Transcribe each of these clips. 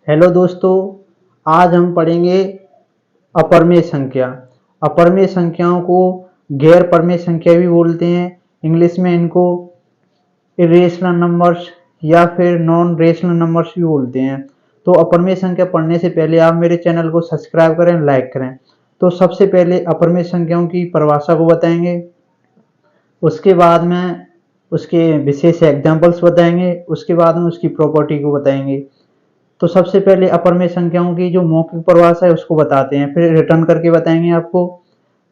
Hello दोस्तों, आज हम पढ़ेंगे अपरमेय संख्या। अपरमेय संख्याओं को गैर परमेय संख्या भी बोलते हैं। इंग्लिश में इनको इरेशनल नंबर्स या फिर नॉन रेशनल नंबर्स भी बोलते हैं। तो अपरमेय संख्या पढ़ने से पहले आप मेरे चैनल को सब्सक्राइब करें, लाइक करें। तो सबसे पहले अपरमेय संख्याओं की परिभाषा को बताएंगे, उसके बाद में उसके विशेष एग्जाम्पल्स बताएंगे, उसके बाद में उसकी प्रॉपर्टी को बताएंगे। तो सबसे पहले अपरमेय संख्याओं की जो मौखिक परिभाषा है उसको बताते हैं, फिर रिटर्न करके बताएंगे आपको।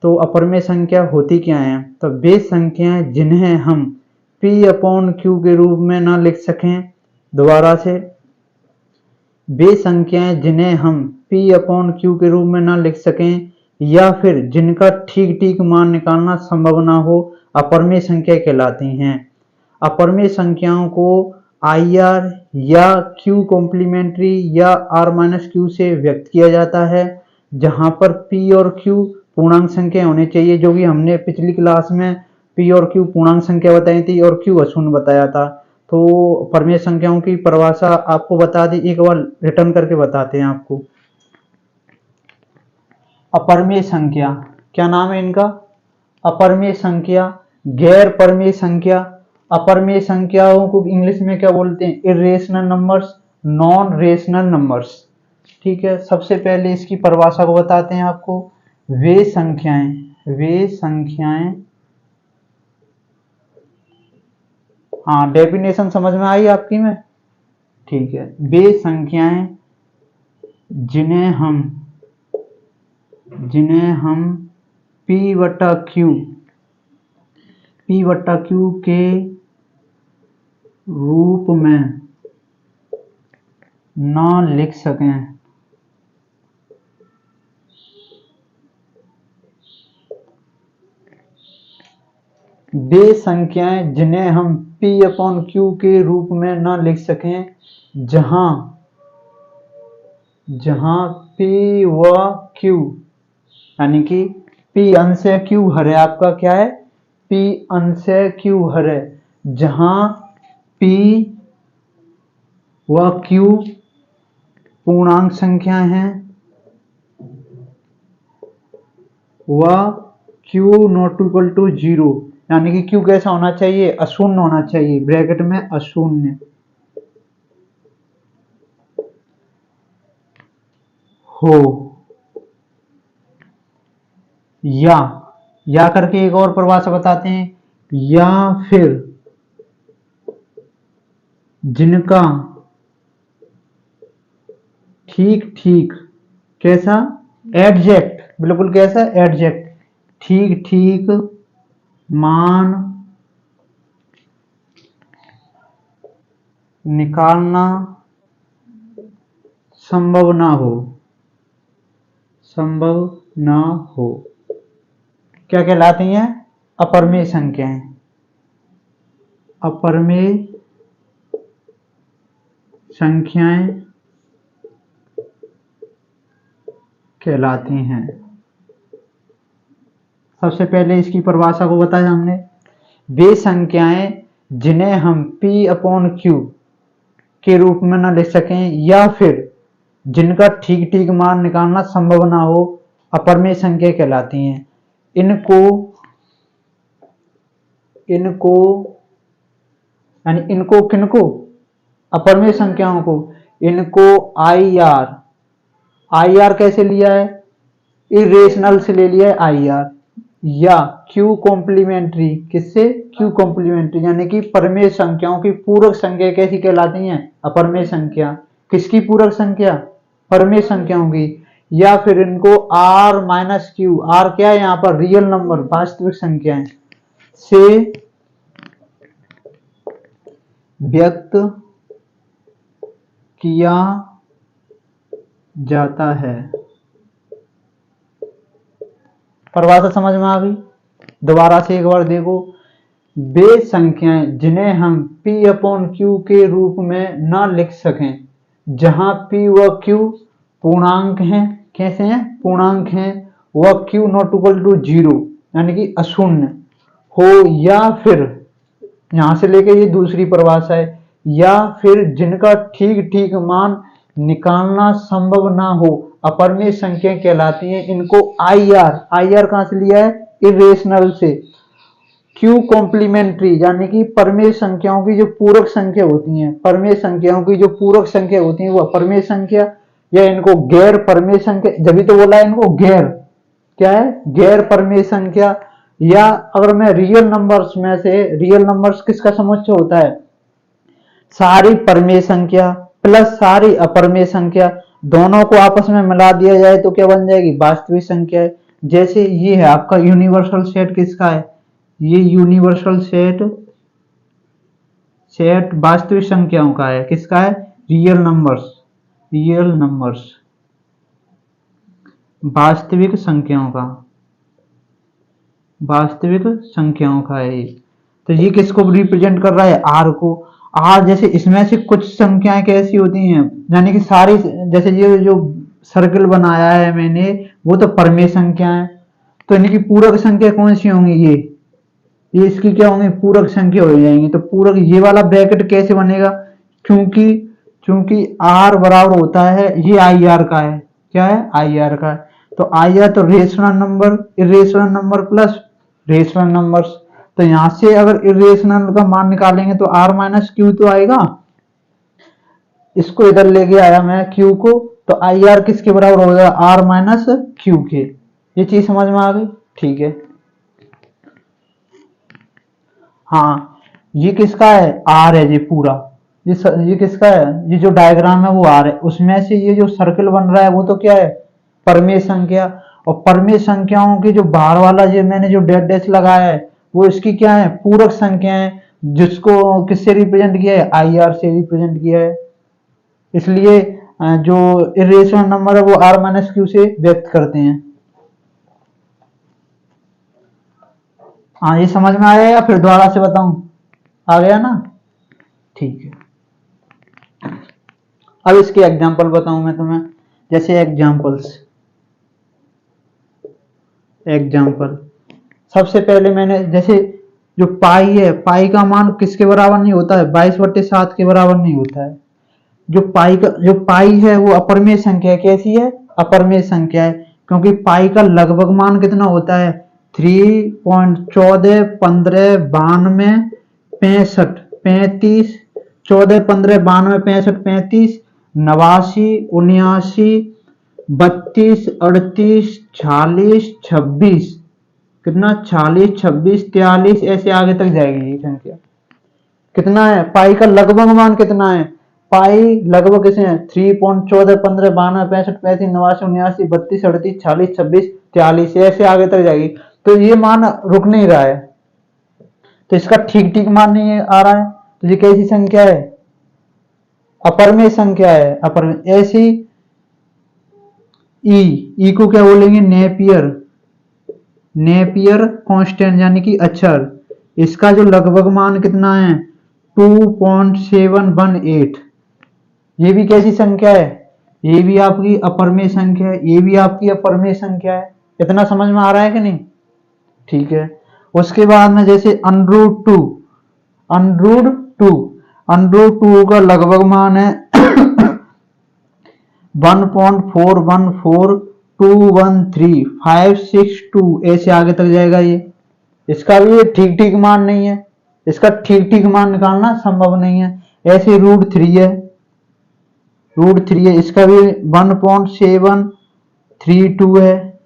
तो अपरमेय संख्या होती क्या है? तो वे संख्याएं जिन्हें हम P अपॉन Q के रूप में ना लिख सकें। दोबारा से, वे संख्याएं जिन्हें हम P अपॉन Q के रूप में ना लिख सकें या फिर जिनका ठीक ठीक मान निकालना संभव ना हो, अपरमेय संख्या कहलाती हैं। अपरमेय संख्याओं को IR या Q कॉम्प्लीमेंट्री या R-Q से व्यक्त किया जाता है, जहां पर P और Q पूर्णांक संख्या होनी चाहिए, जो कि हमने पिछली क्लास में P और Q पूर्णांक संख्या बताई थी और Q अशून्य बताया था। तो अपरमेय संख्याओं की परिभाषा आपको बता दी, एक बार रिटर्न करके बताते हैं आपको। अपरमेय संख्या क्या नाम है इनका? अपरमेय संख्या, गैर परमेय संख्या। अपरमेय संख्याओं को इंग्लिश में क्या बोलते हैं? Irrational numbers, non rational numbers. ठीक है, सबसे पहले इसकी परिभाषा को बताते हैं आपको। वे संख्याएं, हाँ, डेफिनेशन समझ में आई आपकी में? ठीक है, वे संख्याएं जिन्हें हम P बटा Q के रूप में ना लिख सकें, वे संख्याएं जिन्हें हम P अपॉन Q के रूप में ना लिख सकें, जहां P व Q, यानी कि P अंश Q हर है। आपका क्या है? P अंश Q हर है, जहां P व Q पूर्णांक संख्या हैं व Q नॉट इक्वल टू 0, यानी कि Q कैसा होना चाहिए? अशून्य होना चाहिए, ब्रैकेट में अशून्य हो। या करके एक और परिभाषा बताते हैं, या फिर जिनका ठीक ठीक कैसा? एग्जैक्ट, बिल्कुल कैसा? एग्जैक्ट, ठीक ठीक मान निकालना संभव ना हो, क्या कहलाती हैं? अपरमेय संख्याएं। अपरमेय संख्याएं कहलाती हैं। सबसे पहले इसकी परिभाषा को बताया हमने। वे संख्याएं जिन्हें हम P अपॉन Q के रूप में ना लिख सकें या फिर जिनका ठीक ठीक मान निकालना संभव ना हो, अपरमेय संख्या कहलाती हैं। इनको किनको? अपरमेय संख्याओं को। इनको IR कैसे लिया है? इरेशनल से ले लिया है IR, या Q कॉम्प्लीमेंट्री, किससे? Q कॉम्प्लीमेंट्री, यानी कि परमेय संख्याओं की पूरक संख्या कैसी कहलाती हैं? अपरमेय संख्या। किसकी पूरक संख्या? परमेय संख्याओं की। या फिर इनको R-Q, R क्या है यहाँ पर? रियल नंबर, वास्तविक संख्याएं से व्यक्त किया जाता है। परिभाषा समझ में आ गई? दोबारा से एक बार देखो। वे संख्याएं जिन्हें हम P अपॉन Q के रूप में ना लिख सकें, जहां P व Q पूर्णांक हैं। कैसे हैं? पूर्णांक हैं। व Q नॉट इक्वल टू 0, यानी कि अशून्य हो, या फिर यहां से लेके ये दूसरी परिभाषा है, या फिर जिनका ठीक ठीक मान निकालना संभव ना हो, अपरिमेय संख्या कहलाती है। इनको आई आर कहां से लिया है? इरेशनल से। क्यू कॉम्प्लीमेंट्री यानी कि परमेय संख्याओं की जो पूरक संख्या होती हैं, परमेय संख्याओं की जो पूरक संख्या होती है वो अपरमेय संख्या, या इनको गैर परमेय संख्या, जब तो बोला है इनको गैर, क्या है? गैर परमेय संख्या। या अगर मैं रियल नंबर्स में से, रियल नंबर्स किसका समुच्चय होता है? सारी परमेय संख्या प्लस सारी अपरमेय संख्या, दोनों को आपस में मिला दिया जाए तो क्या बन जाएगी? वास्तविक संख्या है। जैसे ये है आपका यूनिवर्सल सेट, किसका है? ये यूनिवर्सल सेट वास्तविक संख्याओं का है। किसका है? रियल नंबर्स, रियल नंबर्स, वास्तविक संख्याओं का, वास्तविक संख्याओं का है। तो ये किसको रिप्रेजेंट कर रहा है? आर को। आर जैसे इसमें से कुछ संख्याएं कैसी होती हैं, यानी कि सारी, जैसे ये जो सर्कल बनाया है मैंने, वो तो परमेय संख्या है, तो इनकी पूरक संख्या कौन सी होंगी? ये इसकी क्या होंगी? पूरक संख्या हो जाएंगी। तो पूरक, ये वाला ब्रैकेट कैसे बनेगा? क्योंकि क्योंकि आर बराबर होता है, ये आई आर का है, क्या है? आई आर का है। तो आई आर तो rational number, irrational number plus rational numbers. तो यहां से अगर इरेशनल का मान निकालेंगे तो आर माइनस क्यू तो आएगा, इसको इधर लेके आया मैं क्यू को, तो आई आर किसके बराबर हो जाएगा? आर माइनस क्यू के। ये चीज समझ में आ गई? ठीक है। हाँ, ये किसका है? आर है, ये पूरा, ये किसका है? ये जो डायग्राम है वो आर है। उसमें से ये जो सर्कल बन रहा है वो तो क्या है? परमेय संख्या। और परमेय संख्याओं की जो बाहर वाला जो मैंने जो डेट डैश लगाया है वो इसकी क्या है? पूरक संख्या है, जिसको किससे रिप्रेजेंट किया है? आई आर से रिप्रेजेंट किया है। इसलिए जो इरेशनल नंबर है वो आर माइनस क्यू से व्यक्त करते हैं। हाँ, ये समझ में आया या फिर दोबारा से बताऊं? आ गया ना? ठीक है। अब इसके एग्जांपल बताऊं मैं तुम्हें। जैसे एग्जांपल सबसे पहले मैंने, जैसे जो पाई है, पाई का मान किसके बराबर नहीं होता है? 22/7 के बराबर नहीं होता है। जो पाई है वो अपरमेय संख्या है। कैसी है? अपरमेय संख्या है, क्योंकि पाई का लगभग मान कितना होता है? 3.14 15 92 65 35, 14 15 92 65 35, 89 79 32 38 46 26, कितना? 46 26 43, ऐसे आगे तक जाएगी ये संख्या। कितना है पाई का लगभग मान? कितना है पाई लगभग? किसे है? 3.14 15 92 65 35 89 79 32 38 46 26 43, ऐसे आगे तक जाएगी। तो ये मान रुक नहीं रहा है, तो इसका ठीक ठीक मान नहीं आ रहा है, तो ये कैसी संख्या है? अपरमेय संख्या है। अपरमेय। ऐसी ई को क्या बोलेंगे? नेपियर कांस्टेंट यानी कि अक्षर। इसका जो लगभग मान कितना है? 2.718। ये भी कैसी संख्या है? ये भी आपकी अपरमेय संख्या है, ये भी आपकी अपरमेय संख्या है। इतना समझ में आ रहा है कि नहीं? ठीक है। उसके बाद में जैसे √2, √2 का लगभग मान है 1.414213 ऐसे आगे तक जाएगा ये। इसका भी ये ठीक ठीक मान नहीं है, इसका ठीक ठीक मान निकालना संभव नहीं है। ऐसे √3 है, इसका भी 1.732 है,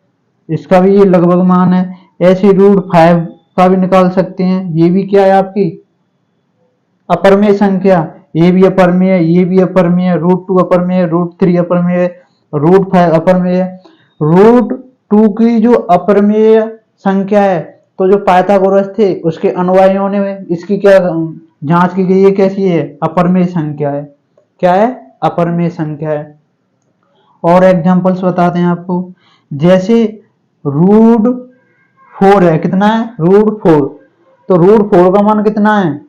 इसका भी ये लगभग मान है। ऐसे √5 का भी निकाल सकते हैं, ये भी क्या है? आपकी अपरमेय संख्या। ये भी अपरमेय है, ये भी अपरमेय है, √2 अपरमेय है, √3 अपरमेय है, √5 अपरमेय है। √2 की जो अपरमेय संख्या है, तो जो पाइथागोरस थे उसके अनुयायियों ने इसकी क्या जांच की गई है? कैसी है? अपरमेय संख्या है। क्या है? अपरमेय संख्या है। और एग्जांपल्स बताते हैं आपको। जैसे √4 है, कितना है? √4, तो √4 का मान कितना है?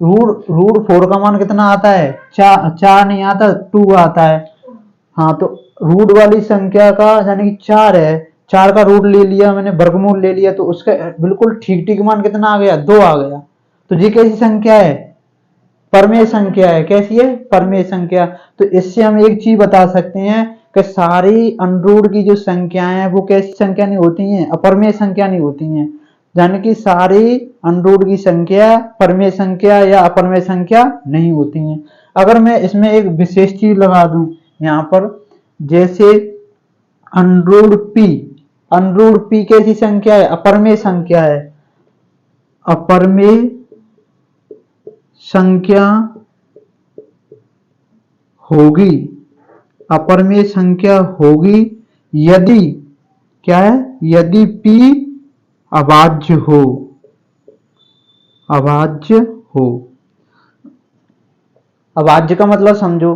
√4 का मान कितना आता है? 4 नहीं आता, 2 आता है। हाँ, तो रूट वाली संख्या का यानी कि 4 है, 4 का रूट ले लिया मैंने, वर्गमूल ले लिया, तो उसका बिल्कुल ठीक ठीक मान कितना आ गया? 2 आ गया। तो ये कैसी संख्या है? परमेय संख्या है। कैसी है? परमेय संख्या। तो इससे हम एक चीज बता सकते हैं कि सारी अनरूट की जो संख्याएं हैं वो कैसी संख्या नहीं होती हैं? अपरमेय संख्या नहीं होती हैं। यानी कि सारी अनरूट की संख्या परमेय संख्या या अपरमेय संख्या नहीं होती हैं। अगर मैं इसमें एक विशेष चीज लगा दूं यहाँ पर, जैसे अनरूट पी, अनरूट पी कैसी संख्या है? अपरमेय संख्या है। अपरमेय संख्या होगी, अपरमेय संख्या होगी यदि, क्या है? यदि p अभाज्य हो, अभाज्य हो। अभाज्य का मतलब समझो,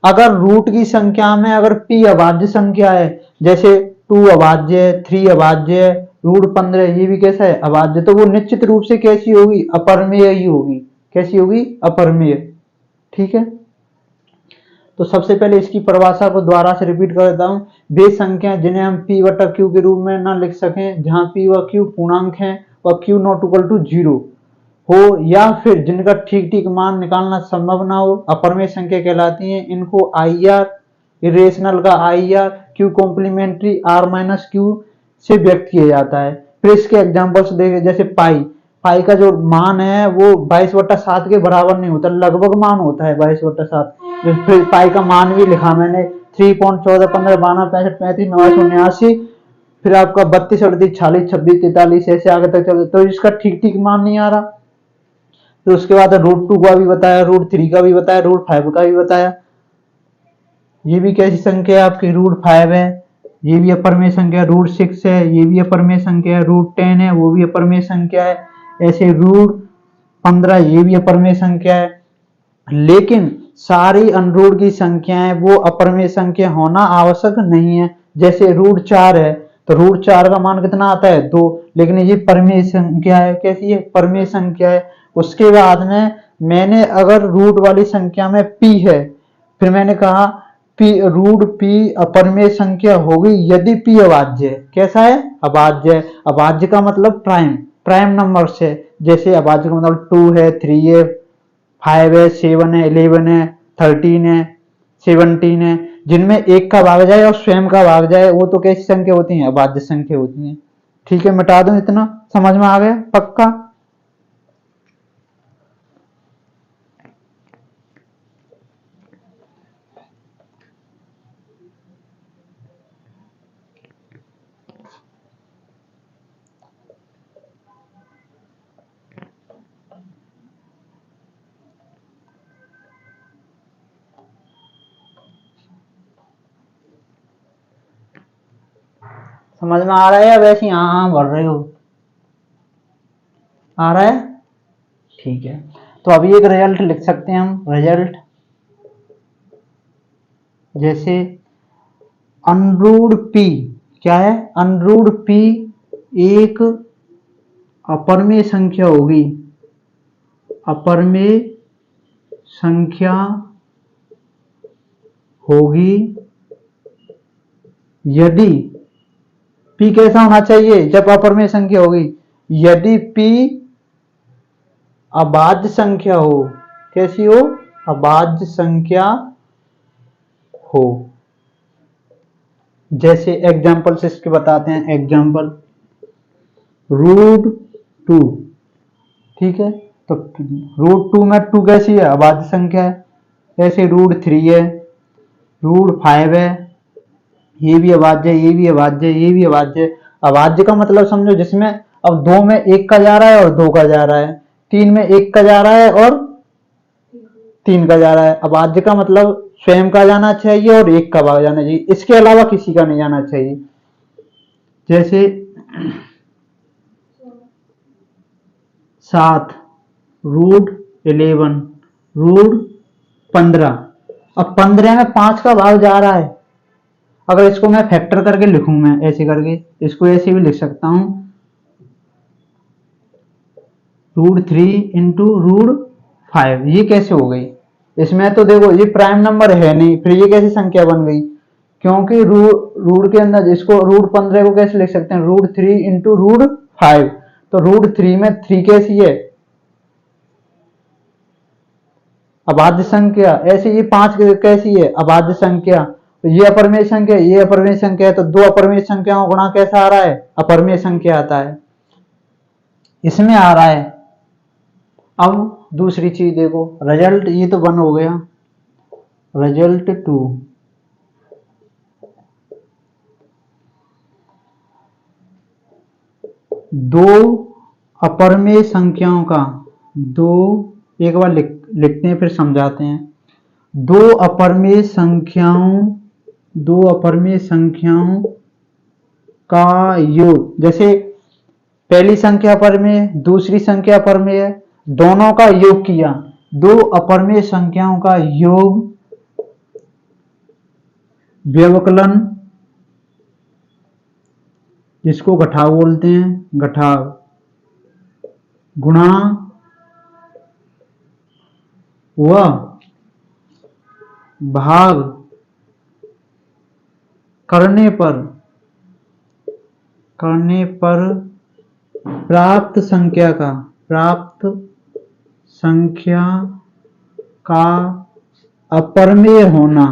अगर रूट की संख्या में अगर p अभाज्य संख्या है, जैसे 2 अभाज्य है, 3 अभाज्य है, रूट 15 ये भी कैसा है? अभाज्य। तो वो निश्चित रूप से कैसी होगी? अपरमेय ही होगी। कैसी होगी? अपरमेय। ठीक है। तो सबसे पहले इसकी परिभाषा को दोबारा से रिपीट कर देता हूं। वे संख्या जिन्हें हम p बटा q के रूप में ना लिख सकें, जहां p व q पूर्णांक है व q नॉट इक्वल टू 0 हो, या फिर जिनका ठीक ठीक मान निकालना संभव ना हो, अपरमेय संख्या कहलाती हैं। इनको IR, इरेशनल का IR, Q complementary R minus Q से व्यक्त किया जाता है। फिर इसके एग्जाम्पल्स देखें, जैसे पाई, पाई का जो मान है वो 22/7 के बराबर नहीं होता, लगभग मान होता है 22/7। फिर पाई का मान भी लिखा मैंने 3.14, 15, 12, 65, 35, 89, 89, फिर आपका 32, 38, 46, 26, 43 ऐसे आगे तक चलते, तो इसका ठीक ठीक मान नहीं आ रहा। फिर उसके बाद √2 का भी बताया, √3 का भी बताया, √5 का भी बताया। ये भी कैसी संख्या है आपकी? √5 है, ये भी अपरमेय संख्या। √6 है, ये भी अपरमेय संख्या है। √10 है, वो भी अपरमेय संख्या है। ऐसे √15 ये भी अपरमेय संख्या है। लेकिन सारी अनरूट की संख्याएं वो अपरमेय संख्या होना आवश्यक नहीं है। जैसे √4 है, तो √4 का मान कितना आता है? 2, लेकिन ये परमेय संख्या है। कैसी है? परमेय संख्या है। उसके बाद में मैंने अगर रूट वाली संख्या में p है, फिर मैंने कहा √p अपरमेय संख्या होगी यदि p अभाज्य है। कैसा है? अभाज्य है। अभाज्य का मतलब प्राइम, प्राइम नंबर से। जैसे अभाज्य का मतलब 2 है, 3 है, 5 है, 7 है, 11 है, 13 है, 17 है, जिनमें एक का भाग जाए और स्वयं का भाग जाए, वो तो कैसी संख्या होती है? अभाज्य संख्या होती है। ठीक है, मिटा दूं इतना? समझ में आ गया? पक्का? समझ में आ रहा है या वैसे हाँ भर रहे हो? आ रहा है? ठीक है। तो अभी एक रिजल्ट लिख सकते हैं हम। रिजल्ट जैसे अनरूट p, क्या है? अनरूट p एक अपरमेय संख्या होगी, अपरमेय संख्या होगी यदि p कैसा होना चाहिए जब अपरमेय संख्या होगी? यदि p अभाज्य संख्या हो। कैसी हो? अभाज्य संख्या हो। जैसे एग्जाम्पल से इसके बताते हैं। एग्जाम्पल √2, ठीक है। तो √2 में 2 कैसी है? अभाज्य संख्या है। ऐसे √3 है, √5 है, ये भी अभाज्य है, ये भी अभाज्य है, ये भी अभाज्य है। अभाज्य का मतलब समझो जिसमें अब 2 में 1 का जा रहा है और 2 का जा रहा है, 3 में 1 का जा रहा है और 3 का जा रहा है। अभाज्य का मतलब स्वयं का जाना चाहिए और 1 का भाग जाना चाहिए, इसके अलावा किसी का नहीं जाना चाहिए। जैसे 7, √11, √15। अब 15 में 5 का भाग जा रहा है। अगर इसको मैं फैक्टर करके लिखूं, मैं ऐसे करके इसको ऐसे भी लिख सकता हूं, √3 इंटू √5। ये कैसे हो गई? इसमें तो देखो ये प्राइम नंबर है नहीं, फिर ये कैसी संख्या बन गई? क्योंकि रूट के अंदर इसको √15 को कैसे लिख सकते हैं? √3 इंटू √5। तो √3 में 3 कैसी है? अभाज्य संख्या, ऐसे ये 5 कैसी है, अभाज्य संख्या। तो ये अपरिमेय संख्या, ये अपरिमेय संख्या है, तो दो अपरिमेय संख्याओं का गुणा कैसा आ रहा है, अपरिमेय संख्या आता है, इसमें आ रहा है। अब दूसरी चीज देखो, रिजल्ट ये तो 1 हो गया, रिजल्ट 2, दो अपरिमेय संख्याओं का, दो, एक बार लिखते हैं फिर समझाते हैं। दो अपरिमेय संख्याओं का योग, जैसे पहली संख्या अपरिमेय, दूसरी संख्या अपरिमेय है, दोनों का योग किया, दो अपरिमेय संख्याओं का योग व्यवकलन, जिसको घटाव बोलते हैं, घटाव, गुणा व भाग करने पर प्राप्त संख्या का अपरिमेय होना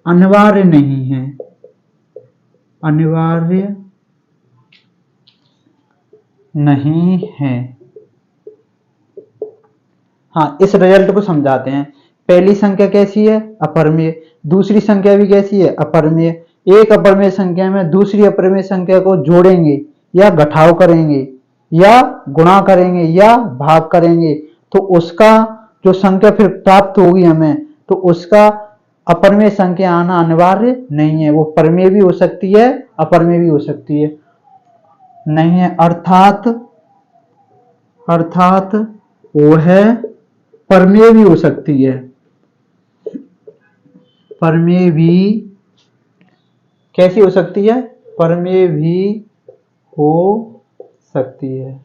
अनिवार्य नहीं है, अनिवार्य नहीं है। हाँ, इस रिजल्ट को समझाते हैं। पहली संख्या कैसी है, अपरिमेय, दूसरी संख्या भी कैसी है, अपरिमेय। एक अपरिमेय संख्या में दूसरी अपरिमेय संख्या को जोड़ेंगे या घटाव करेंगे या गुणा करेंगे या भाग करेंगे, तो उसका जो संख्या फिर प्राप्त होगी हमें, तो उसका अपरिमेय संख्या आना अनिवार्य नहीं है, वो परिमेय भी हो सकती है, अपरिमेय भी हो सकती है, नहीं है, अर्थात वो है परिमेय भी हो सकती है, परिमेय भी कैसी हो सकती है, परिमेय भी हो सकती है।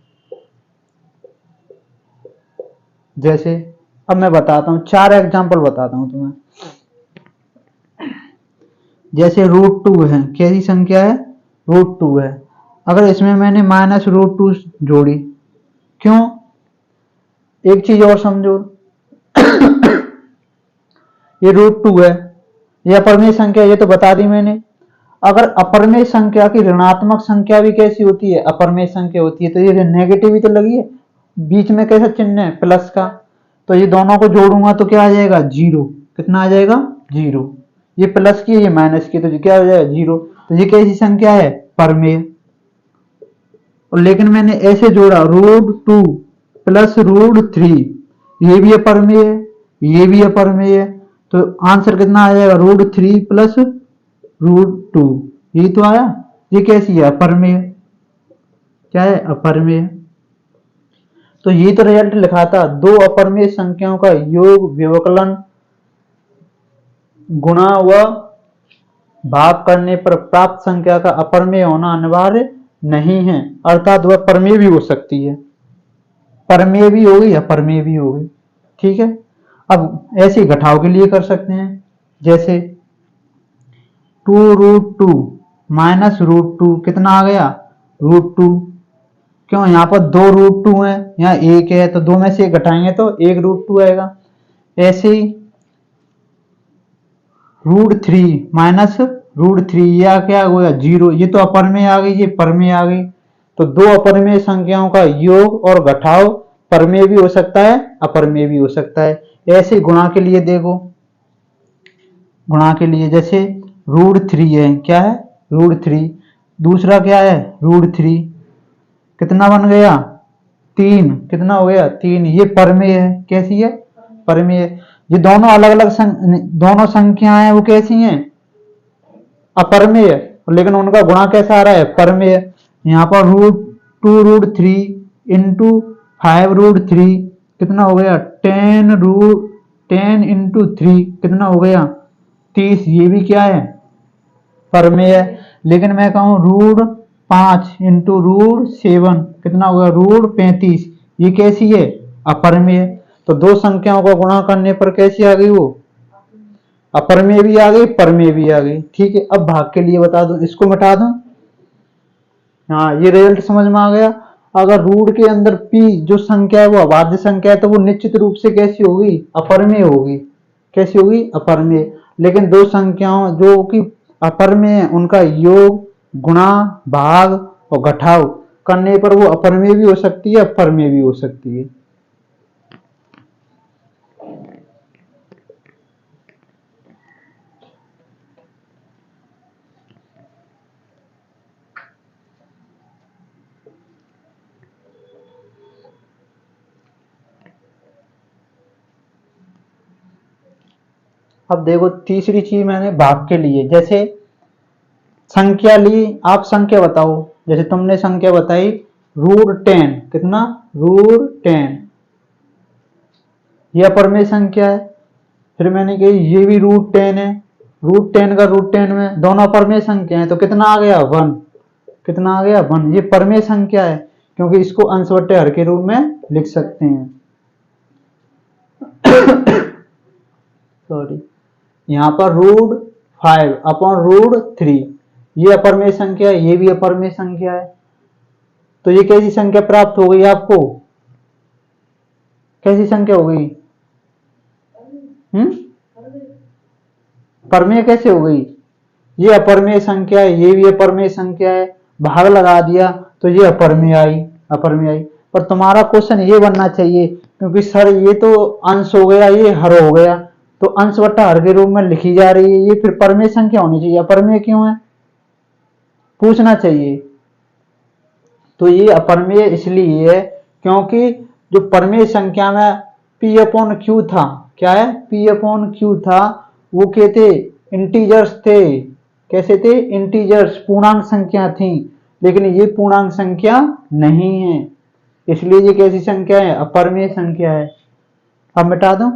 जैसे अब मैं बताता हूं, 4 एग्जांपल बताता हूं तुम्हें। जैसे √2 है, कैसी संख्या है, √2 है, अगर इसमें मैंने -√2 जोड़ी, क्यों, एक चीज और समझो, ये √2 है, ये अपरिमेय संख्या, ये तो बता दी मैंने। अगर अपरिमेय संख्या की ऋणात्मक संख्या भी कैसी होती है, अपरिमेय संख्या होती है, तो ये नेगेटिव ही तो लगी है, बीच में कैसा चिन्ह है, प्लस का, तो ये दोनों को जोड़ूंगा तो क्या आ जाएगा, 0, कितना आ जाएगा, 0, ये प्लस की, ये माइनस की, तो ये क्या हो जाएगा, 0, तो ये कैसी संख्या है, परिमेय। और लेकिन मैंने ऐसे जोड़ा, √2 प्लस √3, ये भी अपरिमेय है, ये भी अपरिमेय है, तो आंसर कितना आ जाएगा, √3 प्लस √2, ये तो आया, ये कैसी है, अपरिमेय, क्या है, अपरिमेय। तो ये तो रिजल्ट लिखा था, दो अपरिमेय संख्याओं का योग व्यवकलन गुणा व भाग करने पर प्राप्त संख्या का अपरिमेय होना अनिवार्य नहीं है, अर्थात वह परिमेय भी हो सकती है, परिमेय भी होगी, अपरिमेय भी होगी, ठीक है। अब ऐसे घटाव के लिए कर सकते हैं, जैसे 2√2 माइनस √2 कितना आ गया, √2, क्यों, यहाँ पर 2 √2 है, यहाँ 1 है, तो 2 में से 1 घटाएंगे तो 1 √2 आएगा। ऐसे ही √3 माइनस √3, या क्या हो गया, 0, ये तो अपरिमेय आ गई, ये परिमेय आ गई। तो दो अपरिमेय संख्याओं का योग और घटाव परिमेय भी हो सकता है, अपरिमेय भी हो सकता है। ऐसे गुणा के लिए देखो, गुणा के लिए जैसे √3 है, क्या है, √3, दूसरा क्या है, √3, कितना बन गया, 3, कितना हो गया, 3, ये परिमेय है, कैसी है, परिमेय। ये दोनों अलग अलग दोनों संख्याएं वो कैसी हैं, अपरिमेय, लेकिन उनका गुणा कैसा आ रहा है, परिमेय। यहाँ पर √2√3 इंटू 5√3 कितना हो गया, 10 इंटू 3 कितना हो गया, 30, ये भी क्या है, परिमेय है। लेकिन मैं कहूँ √5 इंटू √7 कितना हो गया, √35, ये कैसी है, अपरिमेय। तो दो संख्याओं को गुणा करने पर कैसी आ गई, वो अपरिमेय भी आ गई, परिमेय भी आ गई, ठीक है। अब भाग के लिए बता दूं, इसको मिटा दूं, हाँ, ये रिजल्ट समझ में आ गया। अगर रूट के अंदर p जो संख्या है वो अभाज्य संख्या है तो वो निश्चित रूप से कैसी होगी, अपरमेय होगी। कैसी होगी, अपरमेय। लेकिन दो संख्याओं जो कि अपरमेय है उनका योग, गुणा, भाग और घटाव करने पर वो अपरमेय भी हो सकती है, अपरमेय भी हो सकती है। अब देखो तीसरी चीज मैंने भाग के लिए, जैसे संख्या ली, आप संख्या बताओ। जैसे तुमने संख्या बताई √10, कितना, √10, ये अपरमेय संख्या है। फिर मैंने कही ये भी √10 है, √10 का √10 में दोनों अपरमेय संख्या है तो कितना आ गया, 1। कितना आ गया, 1। ये परमेय संख्या है क्योंकि इसको अंश बटे हर के रूप में लिख सकते हैं। सॉरी, यहाँ पर √5/√3 ये अपरमेय संख्या है, ये भी अपरमेय संख्या है। तो ये कैसी संख्या प्राप्त हो गई आपको, कैसी संख्या हो गई, परमेय कैसे हो गई, ये अपरमेय संख्या है, ये भी अपरमेय संख्या है, भाग लगा दिया तो ये अपरमेय आई, अपरमेय आई। पर तुम्हारा क्वेश्चन ये बनना चाहिए, क्योंकि सर ये तो अंश हो गया, ये हर हो गया, तो अंश बटा हर के रूप में लिखी जा रही है, ये फिर परमेय संख्या होनी चाहिए, अपरमेय क्यों है, पूछना चाहिए। तो ये अपरमेय इसलिए है क्योंकि जो परमेय संख्या में p/q था, क्या है, p/q था, वो क्या थे, इंटीजर्स थे। कैसे थे, इंटीजर्स, पूर्णांक संख्या थी। लेकिन ये पूर्णांक संख्या नहीं है, इसलिए ये कैसी संख्या है, अपरमेय संख्या है। अब मिटा दो।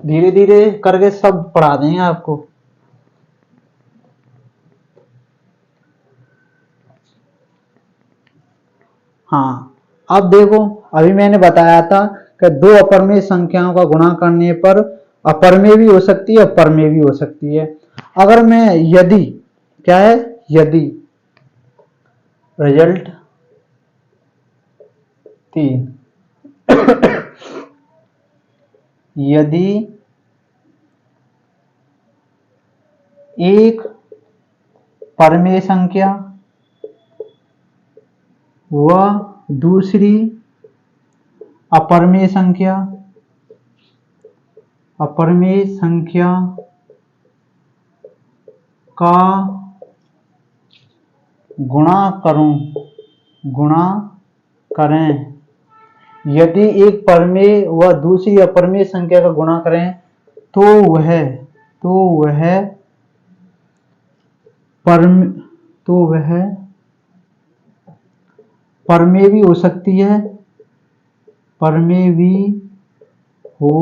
धीरे धीरे करके सब पढ़ा देंगे आपको। हाँ, अब देखो, अभी मैंने बताया था कि दो अपरमेय संख्याओं का गुणा करने पर अपरमेय भी हो सकती है, अपरमेय भी हो सकती है। अगर मैं यदि, क्या है, यदि रिजल्ट 3 यदि एक परमेय संख्या व दूसरी अपरमेय संख्या, अपरमेय संख्या का गुणा करूं, गुणा करें, यदि एक परमेय व दूसरी अपरमेय संख्या का गुणा करें तो वह परमेय भी हो सकती है, परमेय भी हो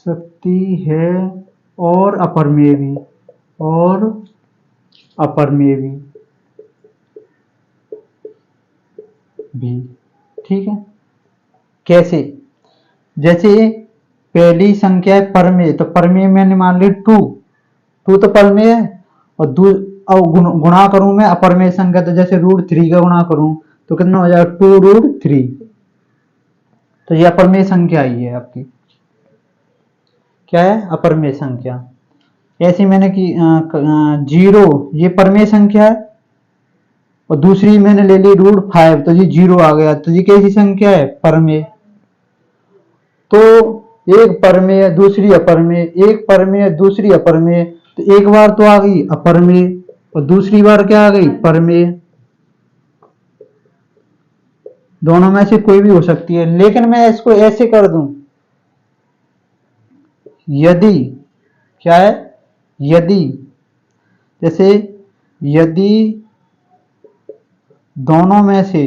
सकती है और अपरमेय भी, और अपरमेय भी। ठीक है, कैसे, जैसे पहली संख्या है परमेय, तो परमेय मैंने मान ली 2 तो परमेय है, और गुणा करूं मैं अपरमेय संख्या, तो जैसे √3 का गुणा करूं तो कितना हो जाएगा, 2√3, तो ये अपरमेय संख्या आई है आपकी, क्या है, अपरमेय संख्या। ऐसी मैंने की 0, ये परमेय संख्या है, और दूसरी मैंने ले ली √5, तो ये 0 आ गया, तो ये कैसी संख्या है, परमेय। तो एक परमेय दूसरी अपरमेय, एक परमेय दूसरी अपरमेय, तो एक बार तो आ गई अपरमेय और दूसरी बार क्या आ गई, परमेय। दोनों में से कोई भी हो सकती है, लेकिन मैं इसको ऐसे कर दूं, यदि, क्या है, यदि, जैसे यदि दोनों में से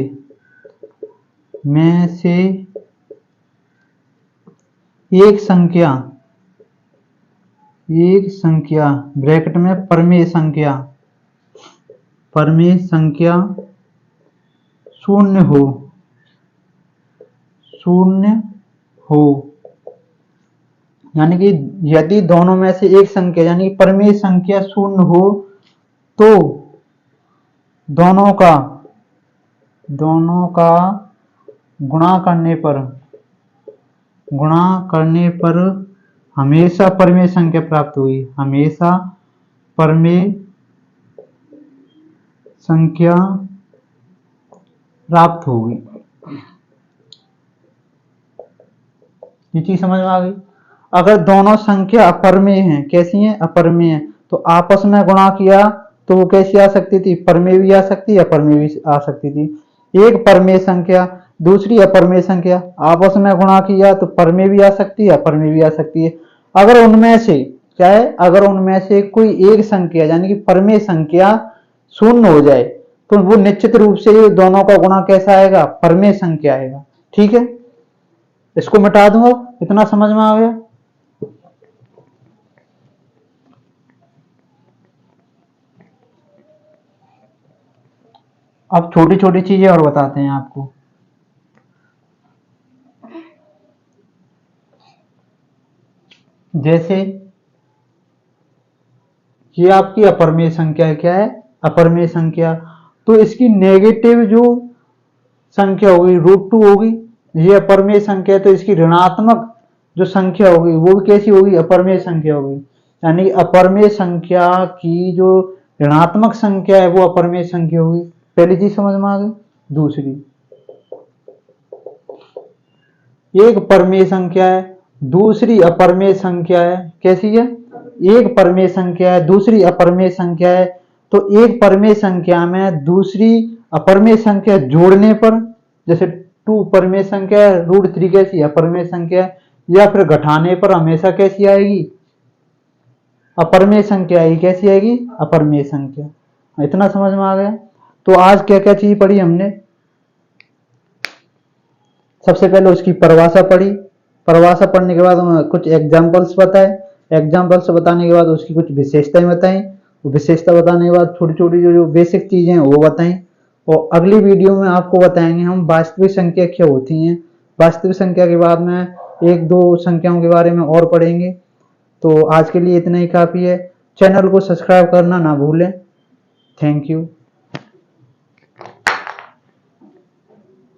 एक संख्या ब्रैकेट में परमेय संख्या शून्य हो, यानी कि यदि दोनों में से एक संख्या यानी कि परिमेय संख्या शून्य हो तो दोनों का गुणा करने पर हमेशा परिमेय संख्या प्राप्त हुई, हमेशा परिमेय संख्या प्राप्त होगी। ये चीज समझ में आ गई। अगर दोनों संख्या अपरिमेय हैं, कैसी हैं? अपरिमेय हैं, तो आपस में गुणा किया तो वो कैसी आ सकती थी? परिमेय भी आ सकती, अपरिमेय भी आ सकती थी। एक परिमेय संख्या दूसरी अपरिमेय संख्या आपस में गुणा किया तो परिमेय भी आ सकती है, अपरिमेय भी आ सकती है। अगर उनमें से क्या है? अगर उनमें से कोई एक संख्या यानी कि परिमेय संख्या शून्य हो जाए तो वो निश्चित रूप से दोनों का गुणा कैसा आएगा? परिमेय संख्या आएगा। ठीक है, इसको मिटा दूंगा। इतना समझ में आ गया? अब छोटी छोटी चीजें और बताते हैं आपको। जैसे ये आपकी अपरिमेय संख्या है। क्या है? अपरिमेय संख्या। तो इसकी नेगेटिव जो संख्या होगी √2 होगी। ये अपरिमेय संख्या है तो इसकी ऋणात्मक जो संख्या होगी वो भी कैसी होगी? अपरिमेय संख्या होगी। यानी अपरिमेय संख्या की जो ऋणात्मक संख्या है वो अपरिमेय संख्या होगी। पहली चीज समझ में आ गई। दूसरी, एक परिमेय संख्या है दूसरी अपरिमेय संख्या है। कैसी है? एक परिमेय संख्या है दूसरी अपरिमेय संख्या है, तो एक परिमेय संख्या में दूसरी अपरिमेय संख्या जोड़ने पर, जैसे 2 परिमेय संख्या है, √3 कैसी अपरिमेय संख्या है, या फिर घटाने पर हमेशा कैसी आएगी? अपरिमेय संख्या आएगी। कैसी आएगी? अपरिमेय संख्या। इतना समझ में आ गया। तो आज क्या क्या चीज पढ़ी हमने? सबसे पहले उसकी परिभाषा पढ़ी, परिभाषा पढ़ने के बाद उन्होंने कुछ एग्जाम्पल्स बताए, एग्जाम्पल्स बताने के बाद उसकी कुछ विशेषताएं बताई, विशेषता बताने के बाद छोटी छोटी जो बेसिक चीजें हैं वो बताई। और अगली वीडियो में आपको बताएंगे हम वास्तविक संख्या क्या होती हैं। वास्तविक संख्या के बाद में एक दो संख्याओं के बारे में और पढ़ेंगे। तो आज के लिए इतना ही काफी है। चैनल को सब्सक्राइब करना ना भूलें। Thank you.